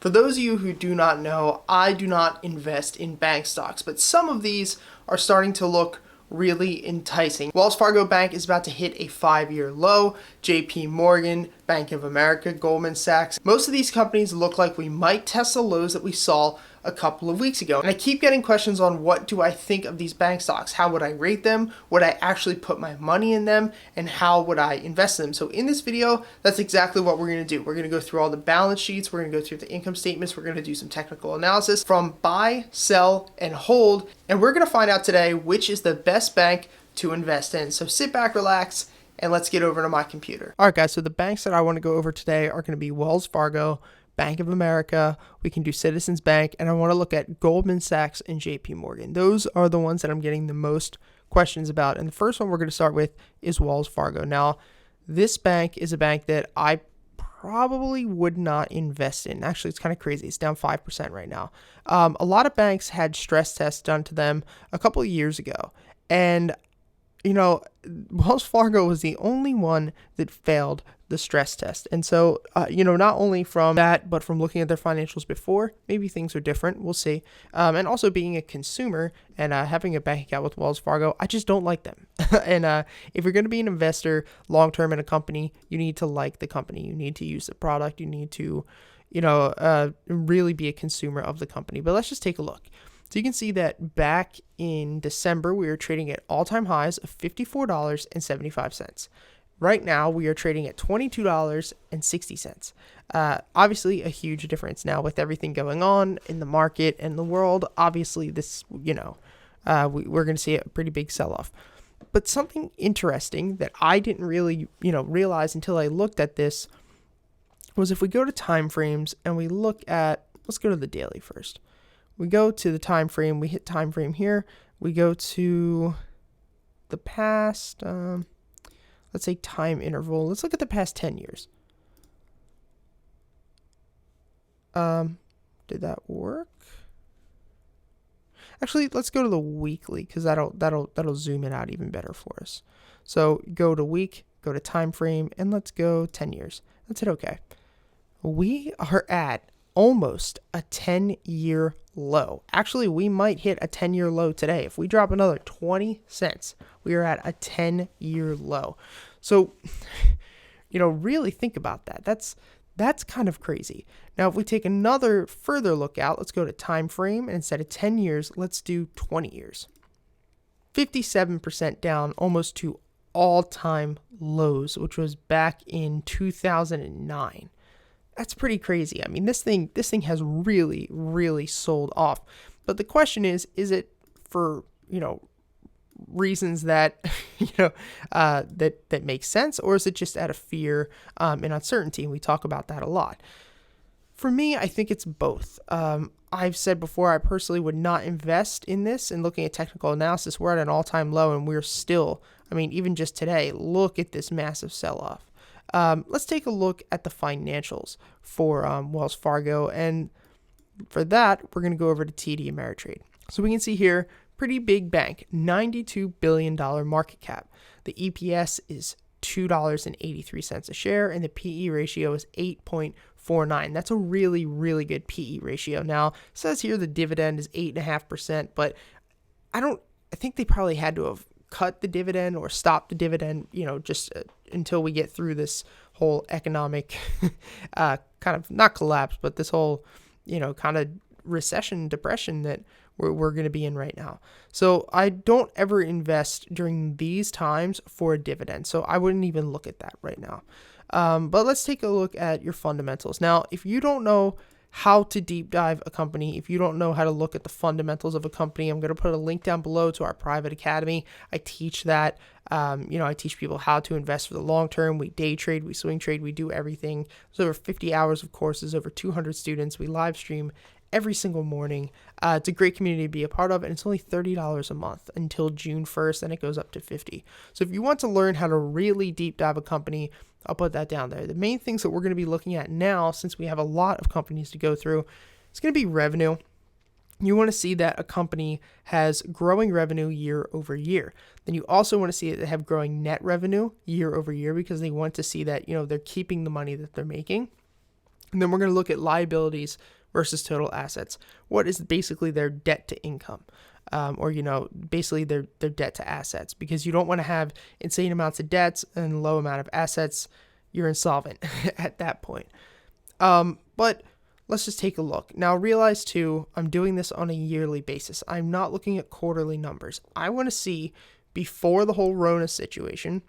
For those of you who do not know, I do not invest in bank stocks, but some of these are starting to look really enticing. Wells Fargo Bank is about to hit a 5-year low. JP Morgan, Bank of America, Goldman Sachs. Most of these companies look like we might test the lows that we saw a couple of weeks ago. And I keep getting questions on what do I think of these bank stocks? How would I rate them? Would I actually put my money in them? And how would I invest in them? So in this video, that's exactly what we're going to do. We're going to go through all the balance sheets. We're going to go through the income statements. We're going to do some technical analysis from buy, sell, and hold. And we're going to find out today which is the best bank to invest in. So sit back, relax, and let's get over to my computer. All right, guys. So the banks that I want to go over today are going to be Wells Fargo, Bank of America, we can do Citizens Bank, and I want to look at Goldman Sachs and JP Morgan. Those are the ones that I'm getting the most questions about. And the first one we're going to start with is Wells Fargo. Now, this bank is a bank that I probably would not invest in. Actually, it's kind of crazy. It's down 5% right now. A lot of banks had stress tests done to them a couple of years ago. And Wells Fargo was the only one that failed the stress test. And so, not only from that, but from looking at their financials before, maybe things are different. We'll see. And also being a consumer and having a bank account with Wells Fargo, I just don't like them. And if you're going to be an investor long-term in a company, you need to like the company. You need to use the product. You need to, really be a consumer of the company. But let's just take a look. So you can see that back in December, we were trading at all-time highs of $54.75. Right now, we are trading at $22.60. Obviously, a huge difference now with everything going on in the market and the world. Obviously, this, we're going to see a pretty big sell-off. But something interesting that I didn't really, realize until I looked at this was if we go to time frames and we look at, let's go to the daily first. We go to the time frame, we hit time frame here, we go to the past, let's say time interval. Let's look at the past 10 years. Did that work? Actually, let's go to the weekly because that'll zoom it out even better for us. So go to week, go to time frame, and let's go 10 years. Let's hit OK. We are at almost a 10-year low. Actually, we might hit a 10-year low today. If we drop another 20 cents, we are at a 10-year low. So, really think about that. That's kind of crazy. Now, if we take another further look out, let's go to time frame, and instead of 10 years, let's do 20 years. 57% down, almost to all-time lows, which was back in 2009. That's pretty crazy. I mean, this thing has really, really sold off. But the question is it for, reasons that, that make sense, or is it just out of fear and uncertainty? And we talk about that a lot. For me, I think it's both. I've said before, I personally would not invest in this. And looking at technical analysis, we're at an all-time low, and we're still, even just today, look at this massive sell-off. Let's take a look at the financials for Wells Fargo. And for that, we're going to go over to TD Ameritrade. So we can see here, pretty big bank, $92 billion market cap. The EPS is $2.83 a share, and the PE ratio is 8.49. That's a really, really good PE ratio. Now, it says here the dividend is 8.5%, but I think they probably had to have cut the dividend or stop the dividend, just until we get through this whole economic kind of not collapse, but this whole, kind of recession, depression that we're going to be in right now. So I don't ever invest during these times for a dividend. So I wouldn't even look at that right now. But let's take a look at your fundamentals. Now, if you don't know how to deep dive a company, if you don't know how to look at the fundamentals of a company, I'm going to put a link down below to our private academy. I teach that. I teach people how to invest for the long term. We day trade, we swing trade, we do everything. There's over 50 hours of courses, over 200 students. We live stream every single morning. It's a great community to be a part of, and it's only $30 a month until June 1st, and it goes up to $50. So if you want to learn how to really deep dive a company, I'll put that down there. The main things that we're going to be looking at now, since we have a lot of companies to go through, it's going to be revenue. You want to see that a company has growing revenue year over year. Then you also want to see that they have growing net revenue year over year, because they want to see that, they're keeping the money that they're making. And then we're going to look at liabilities versus total assets. What is basically their debt to income? Or, basically their debt to assets, because you don't want to have insane amounts of debts and low amount of assets. You're insolvent at that point. But let's just take a look. Now realize too, I'm doing this on a yearly basis. I'm not looking at quarterly numbers. I want to see before the whole Rona situation,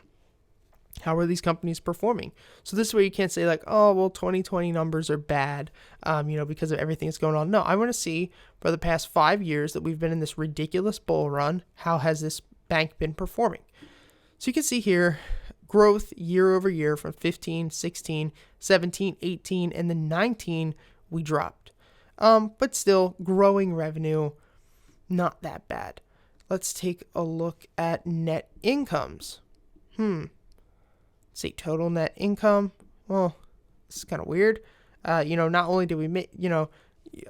how are these companies performing? So this way you can't say like, oh, well, 2020 numbers are bad, because of everything that's going on. No, I want to see for the past 5 years that we've been in this ridiculous bull run, how has this bank been performing? So you can see here, growth year over year from 15, 16, 17, 18, and then 19, we dropped. But still, growing revenue, not that bad. Let's take a look at net incomes. See, total net income. Well, this is kind of weird. Not only did we make,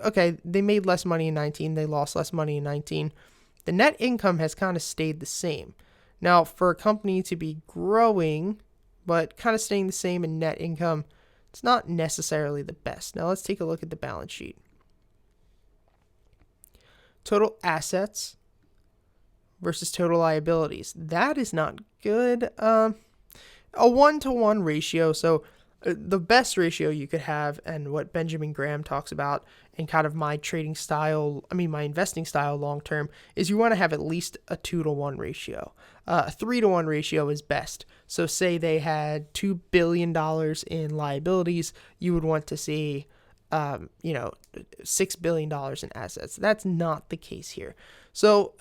okay, they made less money in 19, they lost less money in 19. The net income has kind of stayed the same. Now, for a company to be growing, but kind of staying the same in net income, it's not necessarily the best. Now, let's take a look at the balance sheet. Total assets versus total liabilities. That is not good. A 1-to-1 ratio. So the best ratio you could have, and what Benjamin Graham talks about in kind of my my investing style long term, is you want to have at least a 2-to-1 ratio. A 3-to-1 ratio is best. So say they had $2 billion in liabilities, you would want to see $6 billion in assets. That's not the case here. So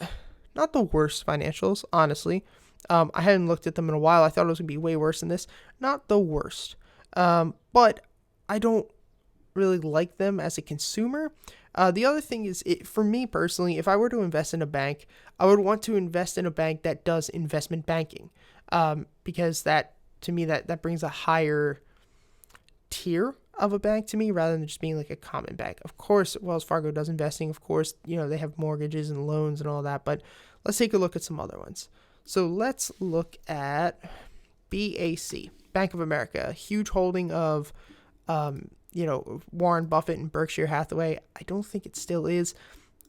not the worst financials, honestly. I hadn't looked at them in a while. I thought it was going to be way worse than this. Not the worst. But I don't really like them as a consumer. The other thing is, for me personally, if I were to invest in a bank, I would want to invest in a bank that does investment banking, because that, to me, that brings a higher tier of a bank to me rather than just being like a common bank. Of course, Wells Fargo does investing. Of course, they have mortgages and loans and all that. But let's take a look at some other ones. So let's look at BAC, Bank of America, a huge holding of, Warren Buffett and Berkshire Hathaway. I don't think it still is.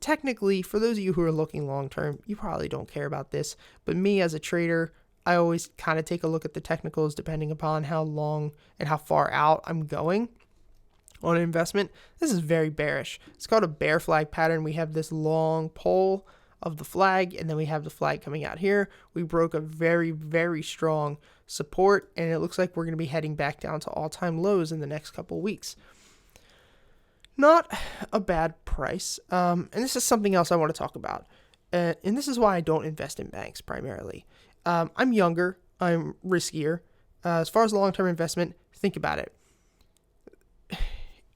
Technically, for those of you who are looking long-term, you probably don't care about this. But me as a trader, I always kind of take a look at the technicals depending upon how long and how far out I'm going on an investment. This is very bearish. It's called a bear flag pattern. We have this long pole of the flag, and then we have the flag coming out here. We broke a very, very strong support, and it looks like we're going to be heading back down to all-time lows in the next couple weeks. Not a bad price. And this is something else I want to talk about. And this is why I don't invest in banks primarily. I'm younger. I'm riskier. As far as long-term investment, think about it.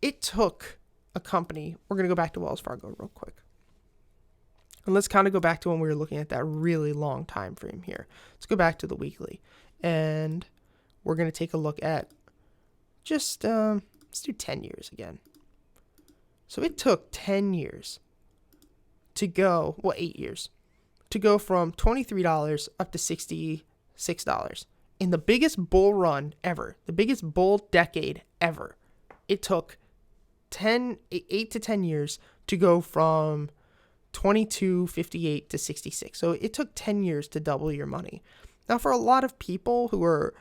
It took a company. We're going to go back to Wells Fargo real quick. And let's kind of go back to when we were looking at that really long time frame here. Let's go back to the weekly. And we're going to take a look at just, let's do 10 years again. So it took 10 years to go, 8 years, to go from $23 up to $66. In the biggest bull run ever, the biggest bull decade ever, it took 8 to 10 years to go from $22.58 to $66. So it took 10 years to double your money. Now, for a lot of people who are,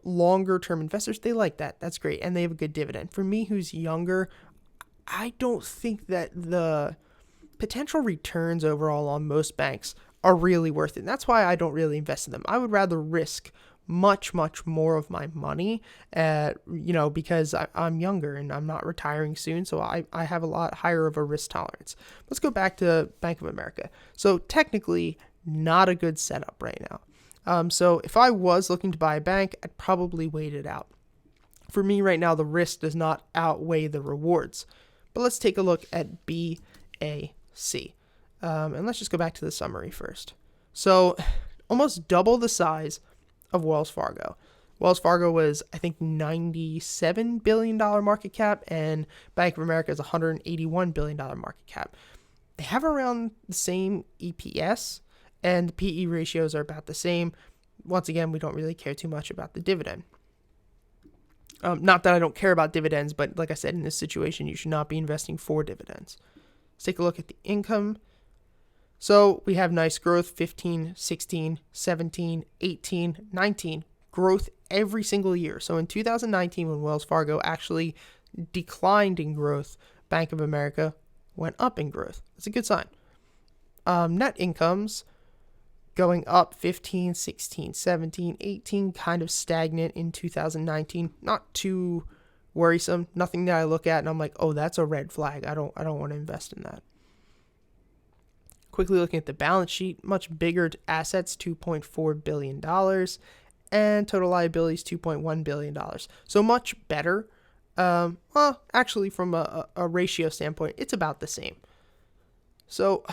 longer term investors, they like that. That's great. And they have a good dividend. For me, who's younger, I don't think that the potential returns overall on most banks are really worth it. And that's why I don't really invest in them. I would rather risk much, much more of my money, because I'm younger and I'm not retiring soon. So I have a lot higher of a risk tolerance. Let's go back to Bank of America. So technically not a good setup right now. So if I was looking to buy a bank, I'd probably wait it out. For me right now, the risk does not outweigh the rewards. But let's take a look at BAC. And let's just go back to the summary first. So almost double the size of Wells Fargo. Wells Fargo was, I think, $97 billion market cap, and Bank of America is $181 billion market cap. They have around the same EPS, and the PE ratios are about the same. Once again, we don't really care too much about the dividend. Not that I don't care about dividends, but like I said, in this situation, you should not be investing for dividends. Let's take a look at the income. So we have nice growth, 15, 16, 17, 18, 19, growth every single year. So in 2019, when Wells Fargo actually declined in growth, Bank of America went up in growth. That's a good sign. Net incomes going up 15, 16, 17, 18, kind of stagnant in 2019. Not too worrisome. Nothing that I look at and I'm like, oh, that's a red flag. I don't want to invest in that. Quickly looking at the balance sheet, much bigger assets, $2.4 billion, and total liabilities, $2.1 billion. So much better. Well, actually, from a ratio standpoint, it's about the same. So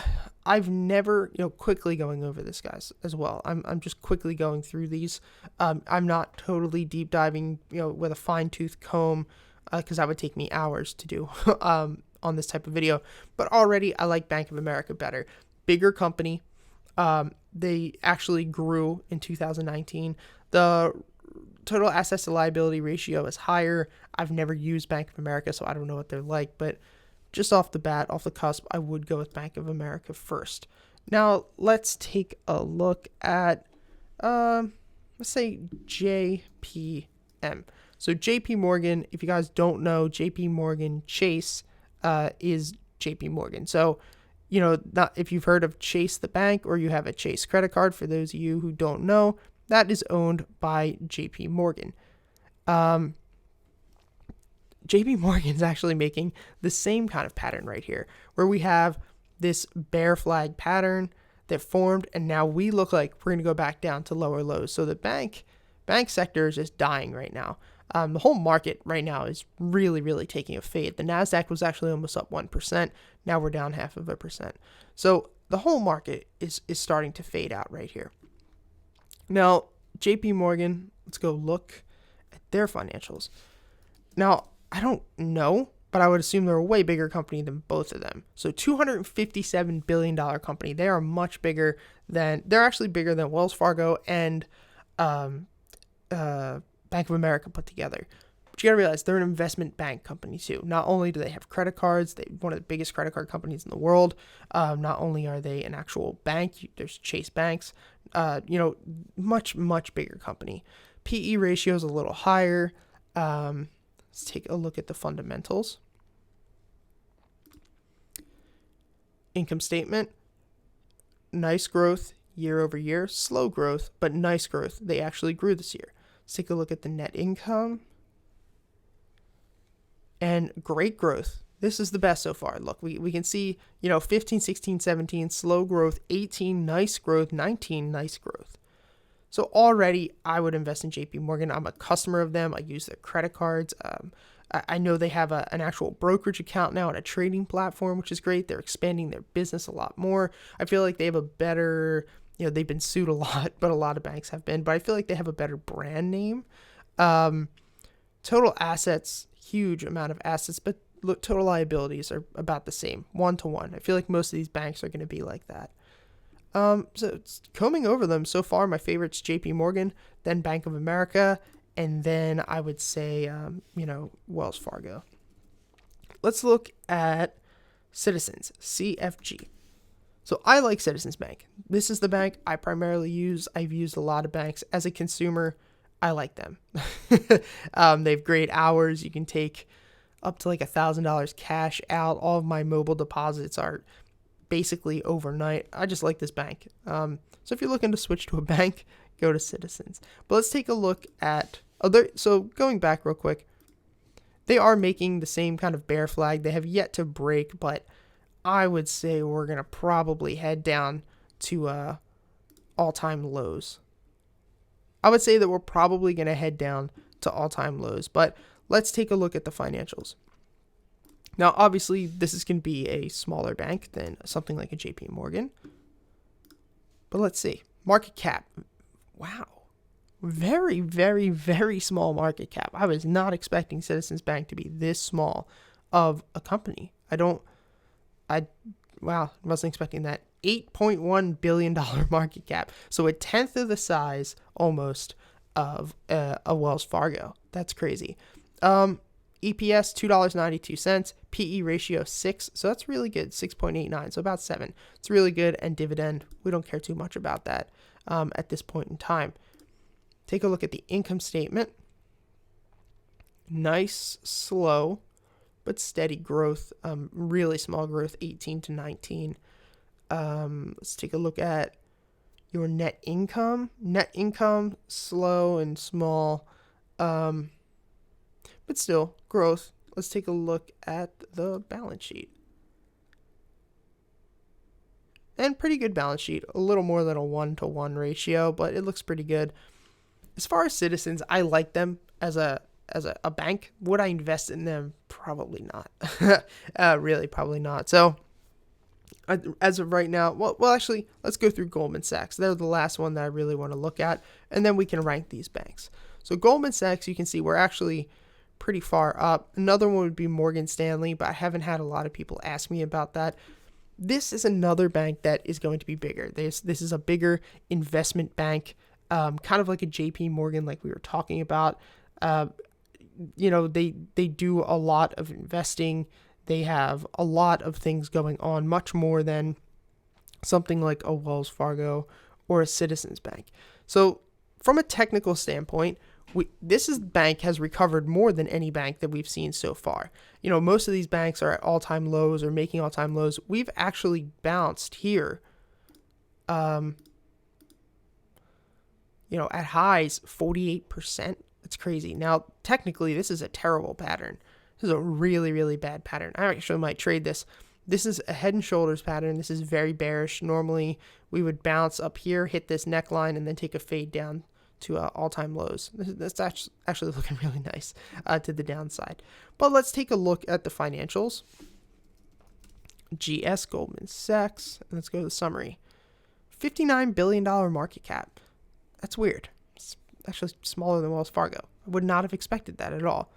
I've never, quickly going over this, guys, as well. I'm just quickly going through these. I'm not totally deep diving, with a fine-tooth comb, because that would take me hours to do on this type of video. But already, I like Bank of America better. Bigger company. They actually grew in 2019. The total assets to liability ratio is higher. I've never used Bank of America, so I don't know what they're like, but just off the bat, off the cusp, I would go with Bank of America first. Now, let's take a look at, let's say JPM. So JP Morgan, if you guys don't know, JP Morgan Chase is JP Morgan. So, not if you've heard of Chase the bank or you have a Chase credit card, for those of you who don't know, that is owned by JP Morgan. JP Morgan is actually making the same kind of pattern right here, where we have this bear flag pattern that formed, and now we look like we're going to go back down to lower lows. So the bank sector is just dying right now. The whole market right now is really, really taking a fade. The NASDAQ was actually almost up 1%. Now we're down 0.5%. So the whole market is starting to fade out right here. Now, JP Morgan, let's go look at their financials. Now, I don't know, but I would assume they're a way bigger company than both of them. So $257 billion company. They are much bigger they're actually bigger than Wells Fargo and Bank of America put together. But you gotta realize they're an investment bank company too. Not only do they have credit cards, they're one of the biggest credit card companies in the world. Not only are they an actual bank, there's Chase banks, much, much bigger company. PE ratio is a little higher. Let's take a look at the fundamentals. Income statement, nice growth year over year, slow growth, but nice growth. They actually grew this year. Let's take a look at the net income. And great growth. This is the best so far. Look, we can see, 15, 16, 17, slow growth, 18, nice growth, 19, nice growth. So already I would invest in JP Morgan. I'm a customer of them. I use their credit cards. I know they have an actual brokerage account now and a trading platform, which is great. They're expanding their business a lot more. I feel like they have a better, they've been sued a lot, but a lot of banks have been. But I feel like they have a better brand name. Total assets, huge amount of assets, but total liabilities are about the same, 1-to-1. I feel like most of these banks are going to be like that. So it's combing over them so far, my favorite's JP Morgan, then Bank of America, and then I would say, Wells Fargo. Let's look at Citizens, CFG. So I like Citizens Bank. This is the bank I primarily use. I've used a lot of banks. As a consumer, I like them. They have great hours. You can take up to like $1,000 cash out. All of my mobile deposits are basically overnight. I just like this bank. So if you're looking to switch to a bank, go to Citizens. But let's take a look at so going back real quick, they are making the same kind of bear flag. They have yet to break, but I would say we're going to probably head down to all-time lows. I would say that we're probably going to head down to all-time lows, but let's take a look at the financials. Now, obviously, this is going to be a smaller bank than something like a JP Morgan. But let's see. Market cap. Wow. Very, very, very small market cap. I was not expecting Citizens Bank to be this small of a company. Wasn't expecting that. $8.1 billion market cap. So a tenth of the size almost of a Wells Fargo. That's crazy. EPS $2.92, PE ratio 6, so that's really good, 6.89, so about 7. It's really good, and dividend, we don't care too much about that at this point in time. Take a look at the income statement. Nice, slow, but steady growth, really small growth, 18 to 19. Let's take a look at your net income. Net income, slow and small, but still growth. Let's take a look at the balance sheet. And pretty good balance sheet, a little more than a 1-to-1 ratio, but it looks pretty good. As far as Citizens, I like them as a bank. Would I invest in them? Probably not. Really, probably not. So as of right now, well, actually, let's go through Goldman Sachs. They're the last one that I really want to look at, and then we can rank these banks. So Goldman Sachs, you can see we're actually pretty far up. Another one would be Morgan Stanley, but I haven't had a lot of people ask me about that. This is another bank that is going to be bigger. This is a bigger investment bank, kind of like a JP Morgan, like we were talking about. They do a lot of investing. They have a lot of things going on, much more than something like a Wells Fargo or a Citizens Bank. So from a technical standpoint, this bank has recovered more than any bank that we've seen so far. Most of these banks are at all-time lows or making all-time lows. We've actually bounced here, at highs 48%. It's crazy. Now, technically, this is a terrible pattern. This is a really, really bad pattern. I actually might trade this. This is a head and shoulders pattern. This is very bearish. Normally, we would bounce up here, hit this neckline, and then take a fade down to all-time lows. That's actually looking really nice to the downside. But let's take a look at the financials. GS, Goldman Sachs. And let's go to the summary. $59 billion market cap. That's weird. It's actually smaller than Wells Fargo. I would not have expected that at all.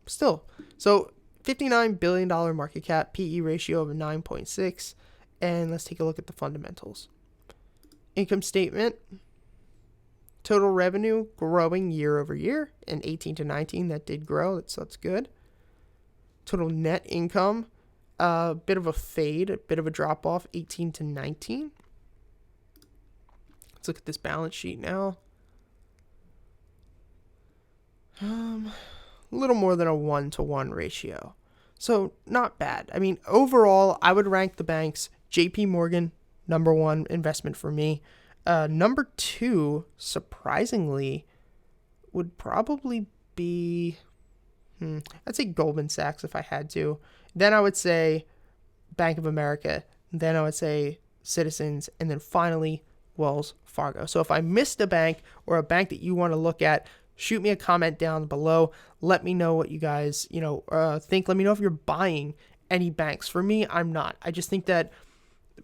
Still, so $59 billion market cap, PE ratio of 9.6. And let's take a look at the fundamentals. Income statement. Total revenue growing year over year, and 18 to 19, that did grow, so that's good. Total net income, a bit of a fade, a bit of a drop off, 18 to 19. Let's look at this balance sheet now. A little more than a 1-to-1 ratio. So not bad. I mean, overall, I would rank the banks. JP Morgan, number one investment for me. Number two, surprisingly, would probably be, I'd say Goldman Sachs if I had to. Then I would say Bank of America. Then I would say Citizens. And then finally, Wells Fargo. So if I missed a bank or a bank that you want to look at, shoot me a comment down below. Let me know what you guys, think. Let me know if you're buying any banks. For me, I'm not. I just think that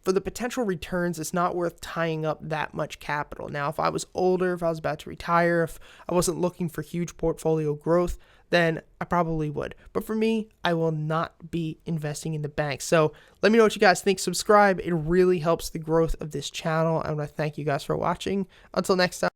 for the potential returns, it's not worth tying up that much capital. Now, if I was older, if I was about to retire, if I wasn't looking for huge portfolio growth, then I probably would. But for me, I will not be investing in the banks. So let me know what you guys think. Subscribe. It really helps the growth of this channel. I want to thank you guys for watching. Until next time.